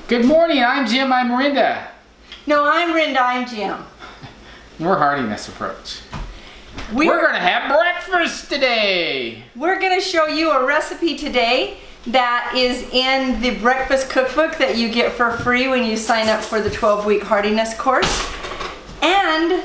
Good morning, I'm Jim, I'm Rhenda. No, I'm Rhenda, I'm Jim. We're Heartiness Approach. We're gonna have breakfast today. We're gonna show you a recipe today that is in the Breakfast Cookbook that you get for free when you sign up for the 12-week Heartiness course. And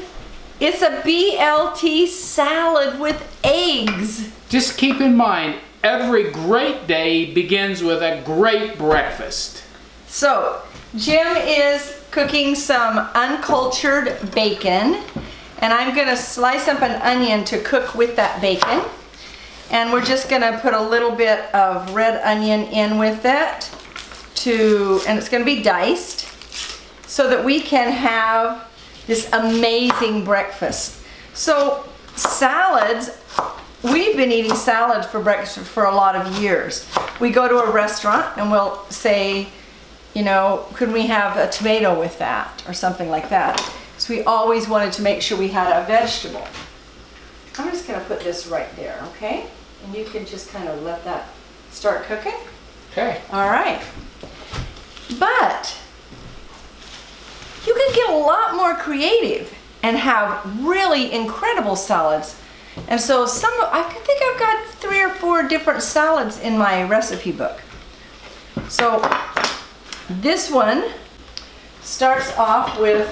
it's a BLT salad with eggs. Just keep in mind, every great day begins with a great breakfast. So, Jim is cooking some uncultured bacon, and I'm gonna slice up an onion to cook with that bacon. And we're just gonna put a little bit of red onion in with it, and it's gonna be diced, so that we can have this amazing breakfast. So, salads, we've been eating salads for breakfast for a lot of years. We go to a restaurant and we'll say, you know, could we have a tomato with that or something like that? So we always wanted to make sure we had a vegetable. I'm just gonna put this right there, okay? And you can just kind of let that start cooking. Okay. All right. But you can get a lot more creative and have really incredible salads. And so I think I've got 3 or 4 different salads in my recipe book. So this one starts off with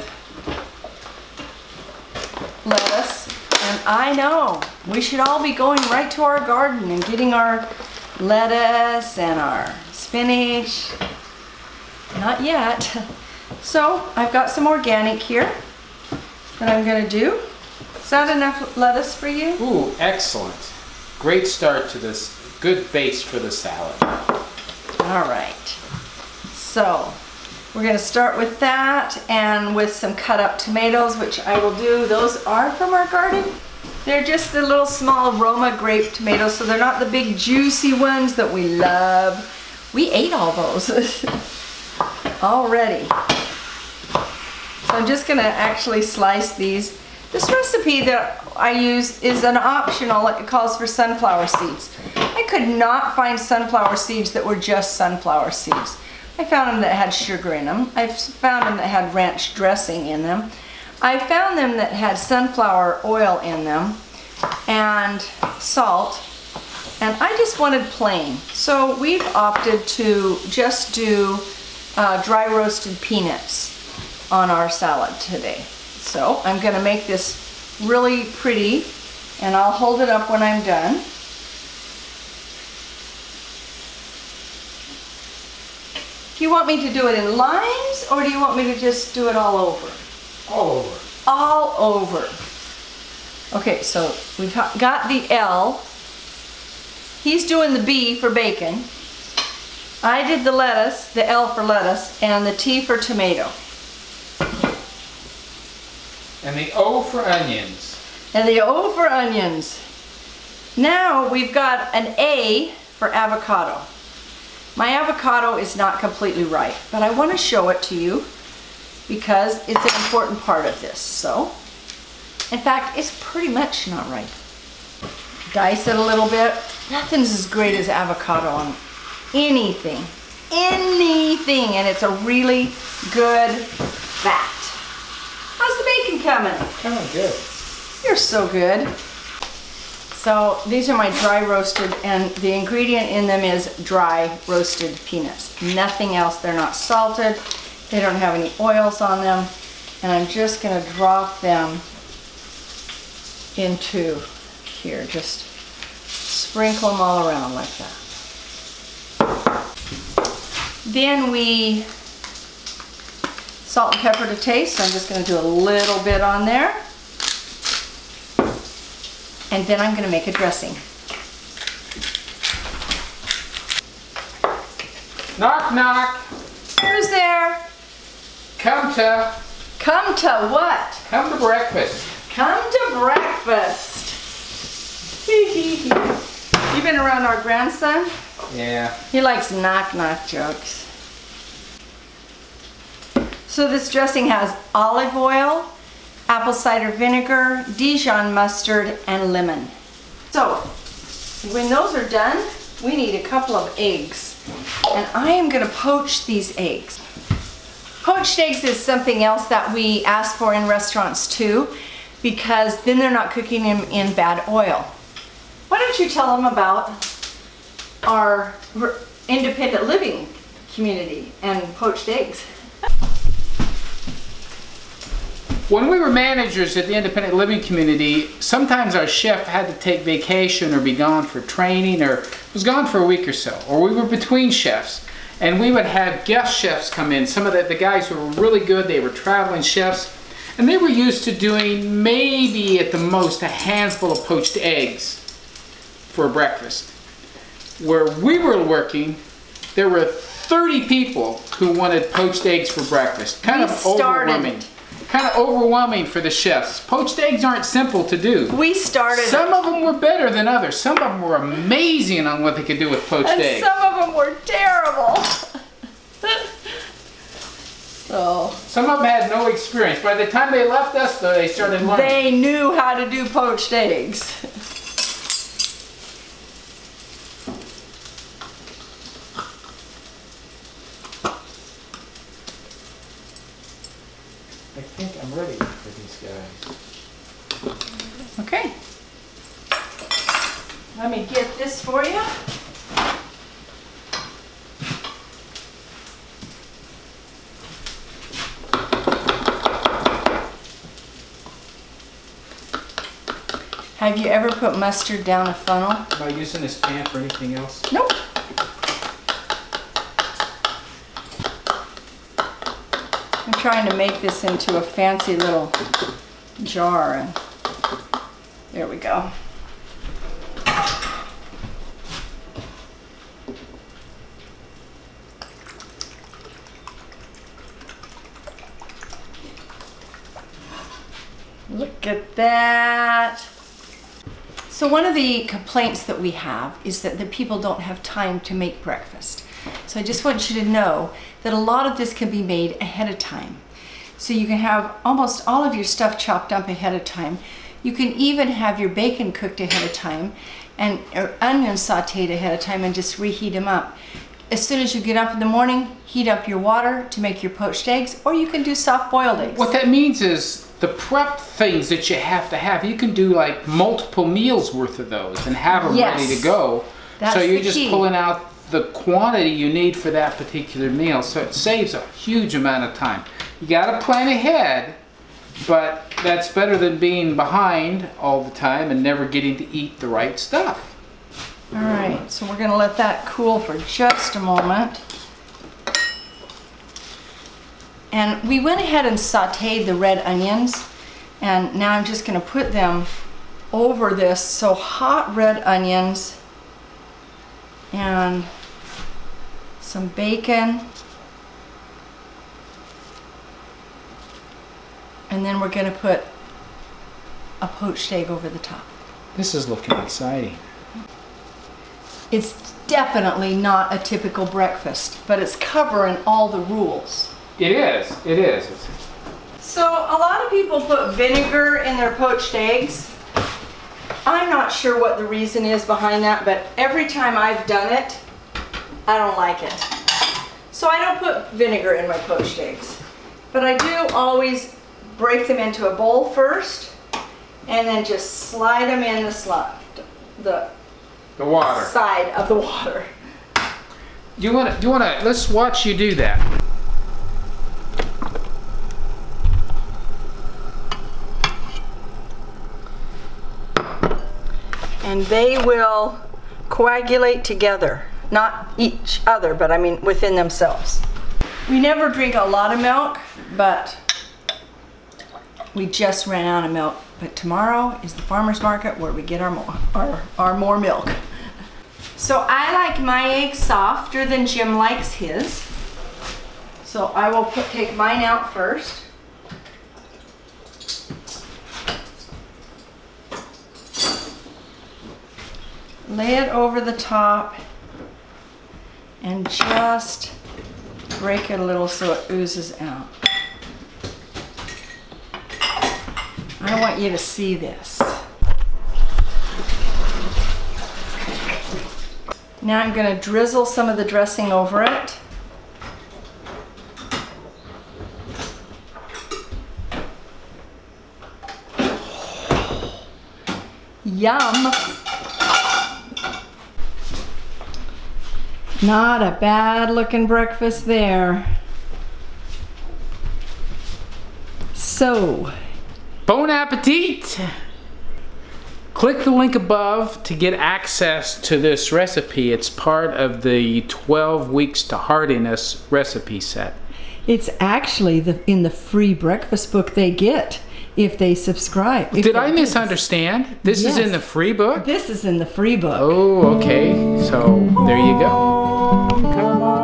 lettuce, and I know we should all be going right to our garden and getting our lettuce and our spinach. Not yet. So I've got some organic here that I'm going to do. Is that enough lettuce for you? Ooh, excellent. Great start to this. Good base for the salad. All right. So we're going to start with that and with some cut up tomatoes, which I will do. Those are from our garden. They're just the little small Roma grape tomatoes, so they're not the big juicy ones that we love. We ate all those already. So I'm just going to actually slice these. This recipe that I use is an optional. It calls for sunflower seeds. I could not find sunflower seeds that were just sunflower seeds. I found them that had sugar in them. I found them that had ranch dressing in them. I found them that had sunflower oil in them and salt. And I just wanted plain. So we've opted to just do dry roasted peanuts on our salad today. So I'm going to make this really pretty, and I'll hold it up when I'm done. Do you want me to do it in lines, or do you want me to just do it all over? All over. All over. Okay, so we've got the L. He's doing the B for bacon. I did the lettuce, the L for lettuce, and the T for tomato. And the O for onions. And the O for onions. Now we've got an A for avocado. My avocado is not completely ripe, but I want to show it to you because it's an important part of this. So, in fact, it's pretty much not ripe. Dice it a little bit. Nothing's as great as avocado on anything. Anything, and it's a really good fat. How's the bacon coming? Coming good. You're so good. So these are my dry roasted, and the ingredient in them is dry roasted peanuts. Nothing else. They're not salted. They don't have any oils on them. And I'm just going to drop them into here. Just sprinkle them all around like that. Then we salt and pepper to taste. So I'm just going to do a little bit on there. And then I'm going to make a dressing. Knock, knock. Who's there? Come to what? Come to breakfast. Come to breakfast. You been around our grandson? Yeah. He likes knock-knock jokes. So this dressing has olive oil, apple cider vinegar, Dijon mustard, and lemon. So when those are done, we need a couple of eggs. And I am going to poach these eggs. poached eggs is something else that we ask for in restaurants too, because then they're not cooking them in bad oil. Why don't you tell them about our independent living community and poached eggs? When we were managers at the independent living community, sometimes our chef had to take vacation or be gone for training or was gone for a week or so, or we were between chefs. And we would have guest chefs come in, some of the guys who were really good, they were traveling chefs, and they were used to doing maybe at the most a handful of poached eggs for breakfast. Where we were working, there were 30 people who wanted poached eggs for breakfast. Kind of overwhelming for the chefs. Poached eggs aren't simple to do. We started. Some of them were better than others. Some of them were amazing on what they could do with poached eggs. Some of them were terrible. So some of them had no experience. By the time they left us, though, they started learning. They knew how to do poached eggs. I think I'm ready for these guys. Okay. Let me get this for you. Have you ever put mustard down a funnel? Am I using this pan for anything else? Nope. I'm trying to make this into a fancy little jar, and there we go. Look at that. So one of the complaints that we have is that the people don't have time to make breakfast. So I just want you to know that a lot of this can be made ahead of time. So you can have almost all of your stuff chopped up ahead of time. You can even have your bacon cooked ahead of time and or onions sauteed ahead of time and just reheat them up. As soon as you get up in the morning, heat up your water to make your poached eggs, or you can do soft boiled eggs. What that means is the prep things that you have to have, you can do like multiple meals worth of those and have them ready to go. That's so you're the just key. pulling out the quantity you need for that particular meal. So it saves a huge amount of time. You gotta plan ahead, but that's better than being behind all the time and never getting to eat the right stuff. All right, so we're gonna let that cool for just a moment. And we went ahead and sauteed the red onions, and now I'm just gonna put them over this. So hot red onions and some bacon. And then we're gonna put a poached egg over the top. This is looking exciting. It's definitely not a typical breakfast, but it's covering all the rules. It is, it is. So a lot of people put vinegar in their poached eggs. I'm not sure what the reason is behind that, but every time I've done it, I don't like it. So I don't put vinegar in my poached eggs. But I do always break them into a bowl first, and then just slide them in the water. Side of the water. Do you wanna, let's watch you do that. And they will coagulate together. Not each other, but I mean within themselves. We never drink a lot of milk, but we just ran out of milk. But tomorrow is the farmer's market where we get our more milk. So I like my eggs softer than Jim likes his. So I will take mine out first. Lay it over the top and just break it a little so it oozes out. I want you to see this. Now I'm going to drizzle some of the dressing over it. Yum. Not a bad looking breakfast there. So, bon appetit! Click the link above to get access to this recipe. It's part of the 12 Weeks to Heartiness recipe set. it's actually in the free breakfast book they get if they subscribe. Did I misunderstand? This is Yes. in the free book? This is in the free book. Oh, okay. So there you go. Come on.